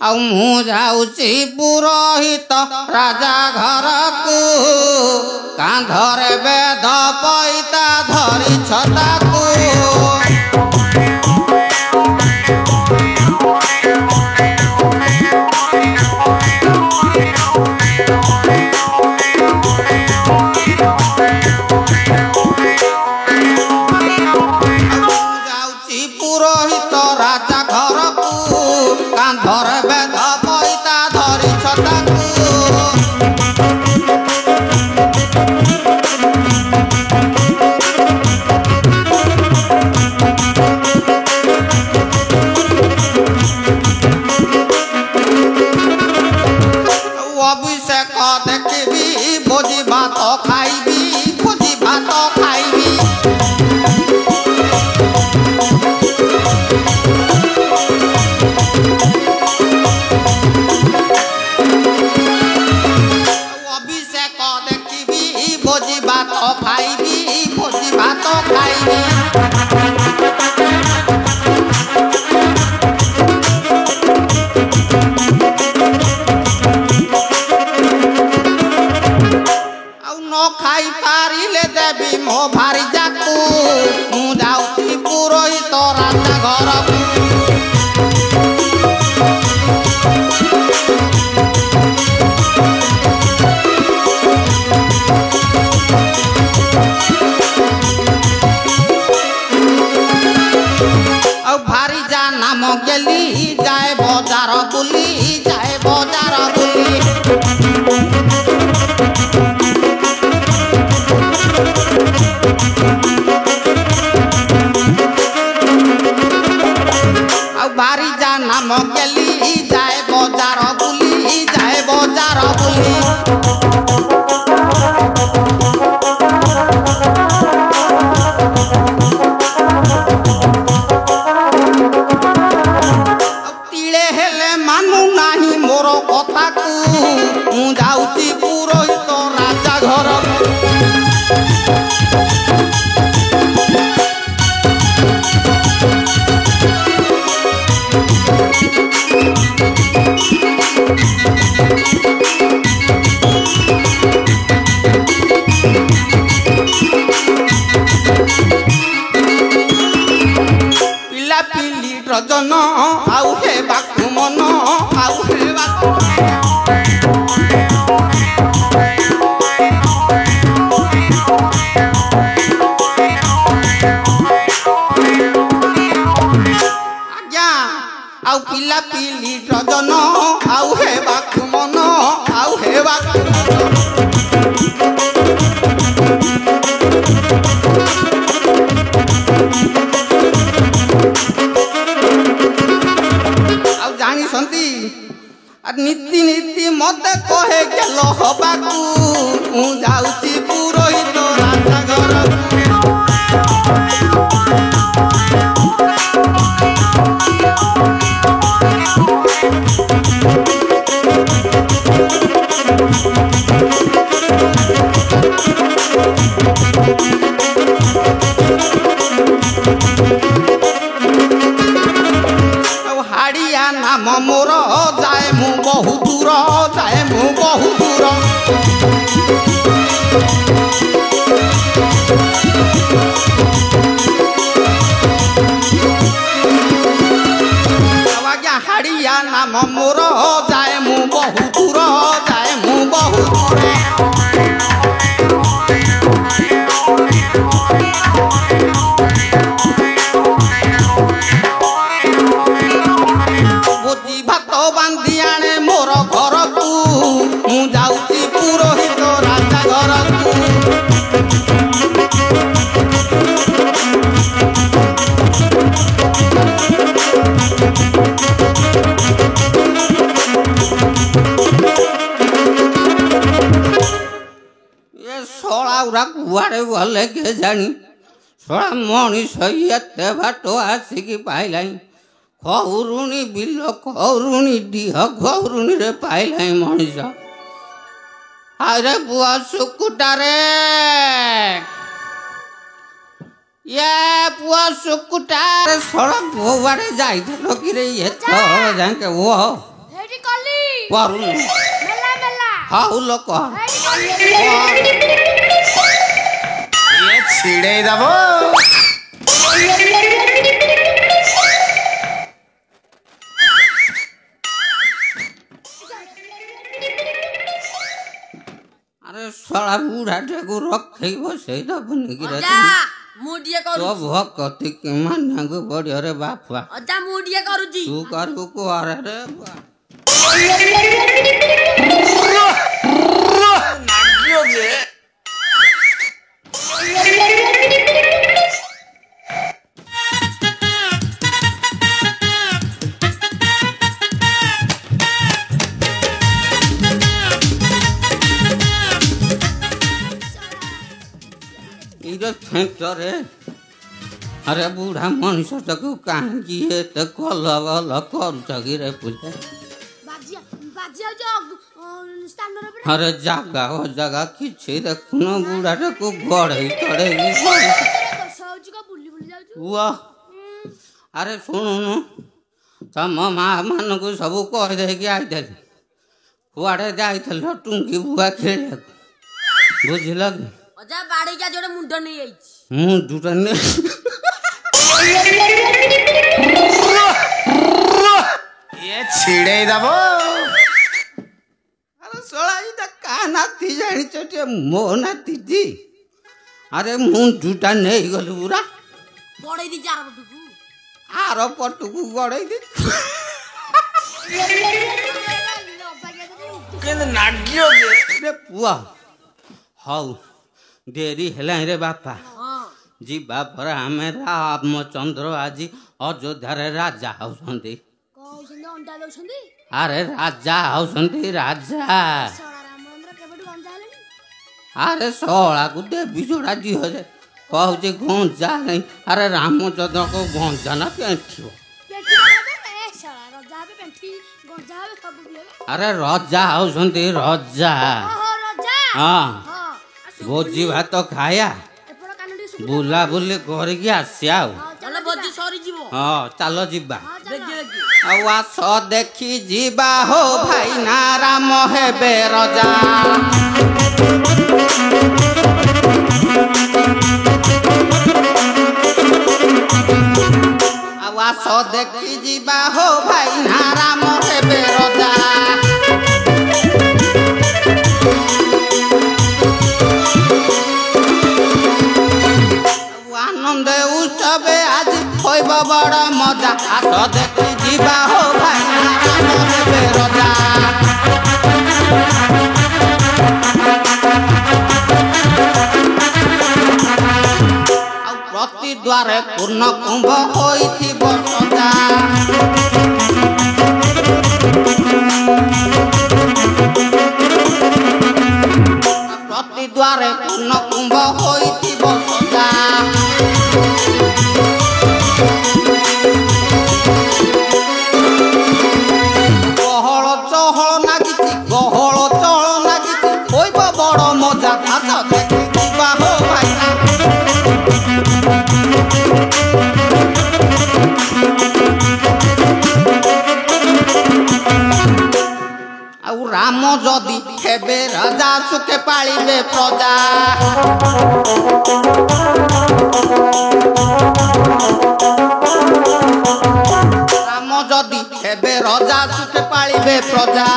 ଆଉ ମୁଁ ଯାଉଛି ପୁରୋହିତ ରାଜା ଘରକୁ କାନ୍ଧରେ ବେଦ ପଇତା ଧରିଛ ତାକୁ ପୁରୋହିତ ରାଜା ଘରକୁ କାନ୍ଧରେ ବେଦ ପଇତା ଧରିଛ ତାକୁ ଅଭିଷେକ ଦେଖିବି ଭୋଜି ଭାତ ଖାଇବି ଭୋଜି ଭାତ ଖାଇବି भोजी भात खाइबी भोजी भात खाइबी आउ न खाई पारिले देवी मो भारी जाकू मु जाउची पुरोहित राजा घरकू भारी जा नाम गेली जाए बजार बुली जाए बजार बुली ଆଉ भारी जा नाम गेली जाए बजार बुली जाए बजार बुली मानु नाही मोर कथा को मु जाउची पुरोहित राजा घर पिला पिली रजन आउ हे बाकु मन आउ हे बाकु आज्ञा आउ पिला पिली रजन आउ हे बाकु मन आउ हे बाकु नीति नीति मत कहे गेल हबाकू मु जाउची पुरोहित राजा घरकू हाड़िया नाम मोर जाए मु बहु दूर जाए मु बहु दूर हाड़िया नाम मोर जाए मु बहु दूर जाए मु बहु दूर भोजी भात बांधी आने मोर घर को मु जाउची पुरोहित राजा घर को ये सोला उरा कुआड़े गले के जानी सोला मनीष एते बाट आसिकी पाइलाई खौरुणी बिल खौरुणी डीह खौरुणी रे पाइलाई मनीष अरे बुआ सुकुटारे ये बुआ सुकुटारे सोला बुआड़े जाइथलो कि रे ये थोड़ा जाके वो କରୁନୁ मेला मेला ହଉ ଲୋକ ये छिड़े दबो ଆରେ ଶଳା ବୁଢ଼ାଟାକୁ ରଖେଇବ ସେଇଟା ବନେଇକି ଅଜା ମୁଁ ଟିକେ ତୋ କରୁଛି ଭକତି କି ମାନିବାକୁ ପଡ଼ିବ ରେ ବାପା ଅଜା ମୁଁ ଟିକେ କରୁଛି ତୁ କରିବୁ କୁଆରେ ରେ ରେ ଆରେ ବୁଢ଼ା ମଣିଷଟାକୁ କାହିଁକି ଏତେ କଲ ଭଲ କରୁଛ କି ରେ ପୁଲେ बाजिया बाजिया जो स्थान रे ଆରେ ଜାଗା ଅଜାଗା କିଛି ଦେଖୁନ ବୁଢ଼ାଟାକୁ ଗଡ଼େଇ ଚଢ଼େଇକି दस होची का बुली बुली जाउछु ପୁଅ ଆରେ ଶୁଣୁନୁ ତମ ମା ମାନଙ୍କୁ ସବୁ କହିଦେଇକି ଆଇଥିଲି କୁଆଡ଼େ ଯାଇଥିଲ ଟୁଙ୍ଗି ବୁଆ ଖେଳିବାକୁ ବୁଝିଲ କି ଅଜା ବାଡେଇକା ଯୋଡେ ମୁଣ୍ଡ ନେଇଯାଇଛି ମୁଁ ଦୁଟା ये छिड़े दबो ଆରେ ଶଳା ଏଇଟା କା ନାତି ଜାଣିଛ ଟିକେ ମୋ ନାତିଟି ଆରେ ମୁଣ୍ଡୁଟା ନେଇଗଲୁ ପୁରା ବଡେଇ ଦେଇଛି ଆର ପଟକୁ ଆର ପଟକୁ ଗଡ଼େଇ ଦେ ରେ ପୁଅ ହଉ ଡେରି ହେଲାଣି ରେ ବାପା ହଁ ଯିବା ପରେ ଆମେ ରାମଚନ୍ଦ୍ର ଆଜି ଅଯୋଧ୍ୟାରେ ରାଜା ହଉଛନ୍ତି कहउछन अंडा दउछन ଆରେ ରାଜା ହଉଛନ୍ତି ରାଜା सड़ा राम मंदिर केबेटु गंजा हलेनी ଆରେ ଶଳାକୁ ଦେବି ଯୋଡ଼ା ଦିଅ ଯେ କହୁଛି ଗଞ୍ଜା ନାହିଁ ଆରେ ରାମଚନ୍ଦ୍ରକୁ ଗଞ୍ଜା ନା ପେଣ୍ଠିବ पेठी बाबे ए सड़ा रजा हबे पेठी गंजा हबे सब बुले ଆରେ ରଜା ହଉଛନ୍ତି ରଜା ओहो रजा ହଁ हां ଭୋଜି ଭାତ ଖାଇବା एपड़ कानडी सुबु ବୁଲାବୁଲି କରିକି ଆସିବା ଆଉ ତାହେଲେ ଭୋଜି ସରିଯିବ ହଁ ଚାଲ ଯିବା ଦେଖି ଦେଖି ଆଉ ଆସ ଦେଖି ଯିବା ହୋ ଭାଇନା ରାମ ହେବେ ରଜା ଆଉ ଆସ ଦେଖି ଯିବା ହୋ ଭାଇନା ରାମ ହେବେ ରଜା ଆନନ୍ଦ ଉତ୍ସବେ ଆଜି ହୋଇବ ବଡ଼ ମଜା ଆସ ଦେଖି ଯିବା ହୋ ଭାଇନା ରାମ ହେବେ ରଜା ଆଉ ପ୍ରତି ଦ୍ୱାରେ ପୂର୍ଣ୍ଣ କୁମ୍ଭ ହୋଇଥିବ ସଜା ପ୍ରତି ଦ୍ୱାରେ ପୂର୍ଣ୍ଣ କୁମ୍ଭ ହୋଇଥିବ ସଜା ଗହଳ ଚହଳ ନାଗିଛି ଗହଳ ଚହଳ ନାଗିଛି ହୋଇବ ବଡ଼ ମଜା ଆସ ଦେଖି ଯିବା ହୋ ଭାଇନା ଆଉ ରାମ ଯଦି ହେବେ ରାଜା ସୁଖେ ପାଳିବେ ପ୍ରଜା ରାମ ଯଦି ହେବେ ରଜା ସୁଖେ ପାଳିବେ ପ୍ରଜା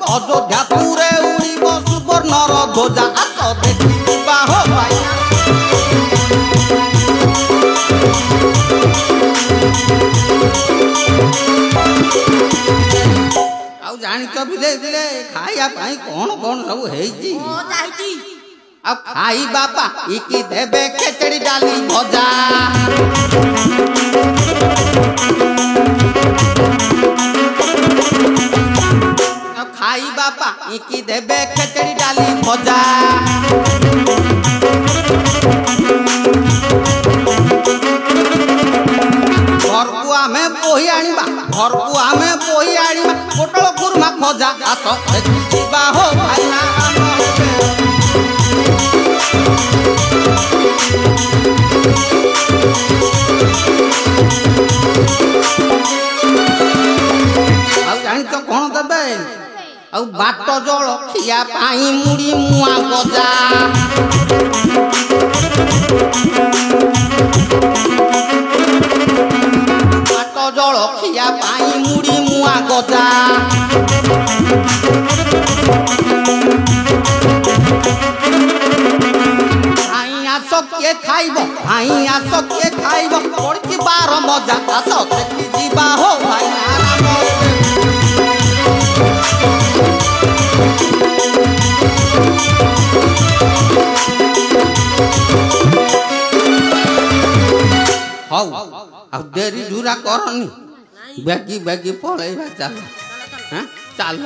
ଅଯୋଧ୍ୟାପୁରେ ଉଡ଼ିବ ସୁବର୍ଣ୍ଣର ଧ୍ୱଜା ଆସ ଦେଖି ଯିବା ହୋ ଭାଇନା ଆଉ ଜାଣିଛ ବିଲେ ବିଲେ ଖାଇବା ପାଇଁ କଣ କଣ ସବୁ ହେଇଛି ହଁ ଯାଇଛି ଆଉ ଖାଇବା ପାଇକି ଦେବେ ଖେଚେଡ଼ି ଡାଲି ଭଜା ଆଉ ଖାଇବା ପାଇକି ଦେବେ ଖେଚେଡ଼ି ଡାଲି ଭଜା ଘରକୁ ଆମେ ବୋହି ଆଣିବା ପୋଟଳ କୁରୁମା ଖଜା ଆସ ଦେଖି ଯିବା ହୋ ଭାଇନା ରାମ ହେବେ ଆଉ ବାଟ ଜଳଖିଆ ପାଇଁ ମୁଢ଼ି ମୁଆଁ ଗଜା ବାଟ ଜଳଖିଆ ପାଇଁ ମୁଢ଼ି ମୁଆଁ ଗଜା କିଏ ଖାଇବ ଭାଇ ଆସ କିଏ ଖାଇବ ପଡ଼ିଛି ବାର ମଜା ଆସ ଦେଖି ଯିବା ହୋ ଭାଇ ହଉ ଆଉ ଡେରି ଝୁରା କରନି ବେଗି ବେଗି ପଳେଇବା ଚାଲ ଚାଲ